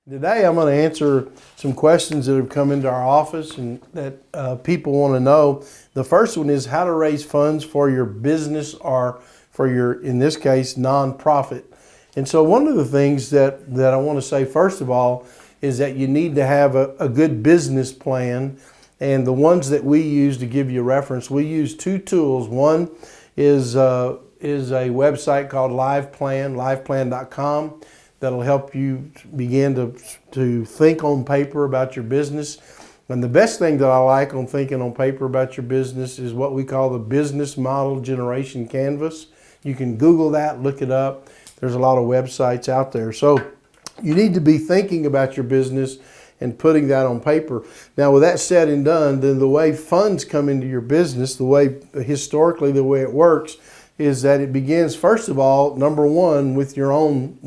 Today I'm going to answer some questions that have come into our office and that people want to know. The first one is how to raise funds for your business or for your, in this case, nonprofit. And so one of the things that I want to say first of all is that you need to have a good business plan. And the ones that we use, to give you a reference, we use two tools. One is a website called LivePlan, liveplan.com. That'll help you begin to think on paper about your business. And the best thing that I like on thinking on paper about your business is what we call the Business Model Generation Canvas. You can Google that, look it up. There's a lot of websites out there. So you need to be thinking about your business and putting that on paper. Now, with that said and done, then the way funds come into your business, the way historically the way it works, is that it begins, first of all, number one, with your own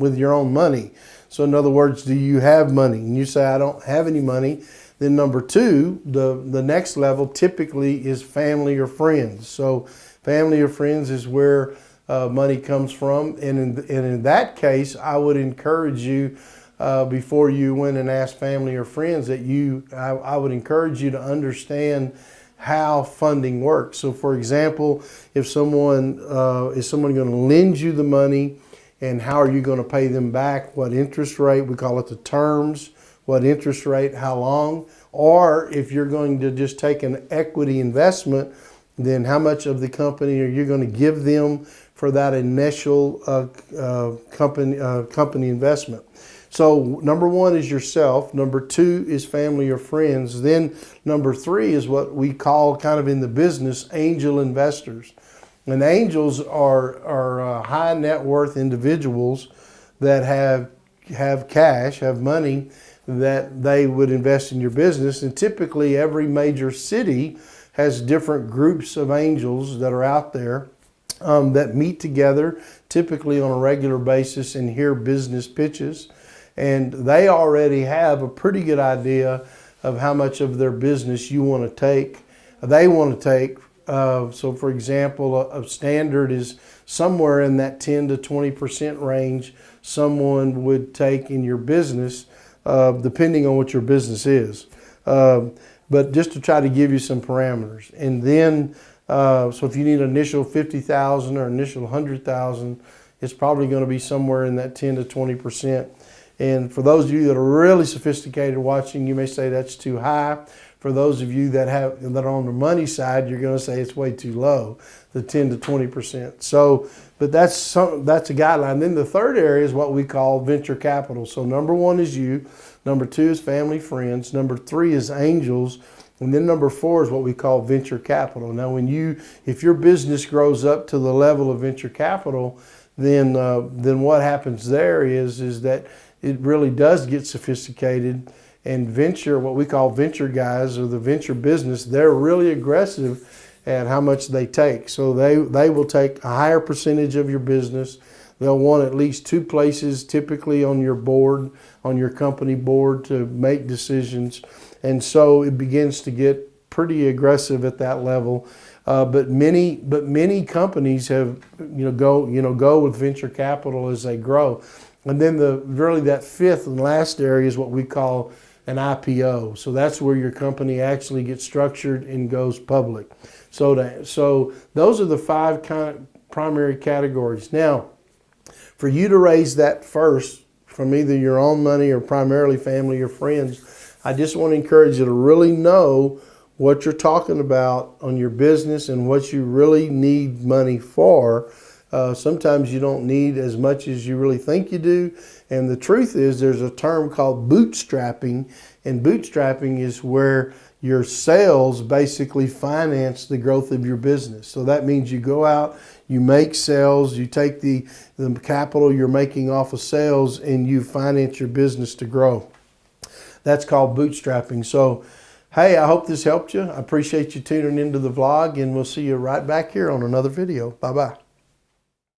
money. So in other words, do you have money? And you say, I don't have any money. Then number two, the next level typically is family or friends. So family or friends is where money comes from. And in that case, I would encourage you, before you went and asked family or friends, that I would encourage you to understand how funding works. So for example, if someone is someone going to lend you the money, and how are you going to pay them back? What interest rate? We call it the terms. What interest rate? How long? Or if you're going to just take an equity investment, then how much of the company are you going to give them for that initial company investment? So number one is yourself. Number two is family or friends. Then number three is what we call, kind of in the business, angel investors. And angels are high net worth individuals that have cash, have money that they would invest in your business. And typically every major city has different groups of angels that are out there that meet together, typically on a regular basis, and hear business pitches. And they already have a pretty good idea of how much of their business you want to take, they want to take. So for example, a standard is somewhere in that 10 to 20% range someone would take in your business, depending on what your business is. But just to try to give you some parameters. And then, so if you need an initial 50,000 or initial 100,000, it's probably going to be somewhere in that 10 to 20%. And for those of you that are really sophisticated watching, you may say that's too high. For those of you that are on the money side, you're going to say it's way too low, the 10 to 20%. So, but that's a guideline. Then the third area is what we call venture capital. So number one is you, number two is family, friends, number three is angels, and then number four is what we call venture capital. Now, if your business grows up to the level of venture capital, then what happens there is that it really does get sophisticated. And venture, what we call venture guys, or the venture business, they're really aggressive at how much they take. So they will take a higher percentage of your business. They'll want at least two places, typically on your board, on your company board, to make decisions. And so it begins to get pretty aggressive at that level. But many companies have go with venture capital as they grow. And then really that fifth and last area is what we call an IPO. So that's where your company actually gets structured and goes public. So those are the five kind of primary categories. Now, for you to raise that first from either your own money or primarily family or friends, I just want to encourage you to really know what you're talking about on your business and what you really need money for. Sometimes you don't need as much as you really think you do. And the truth is, there's a term called bootstrapping, and bootstrapping is where your sales basically finance the growth of your business. So that means you go out, you make sales, you take the capital you're making off of sales, and you finance your business to grow. That's called bootstrapping. So, hey, I hope this helped you. I appreciate you tuning into the vlog, and we'll see you right back here on another video. Bye-bye.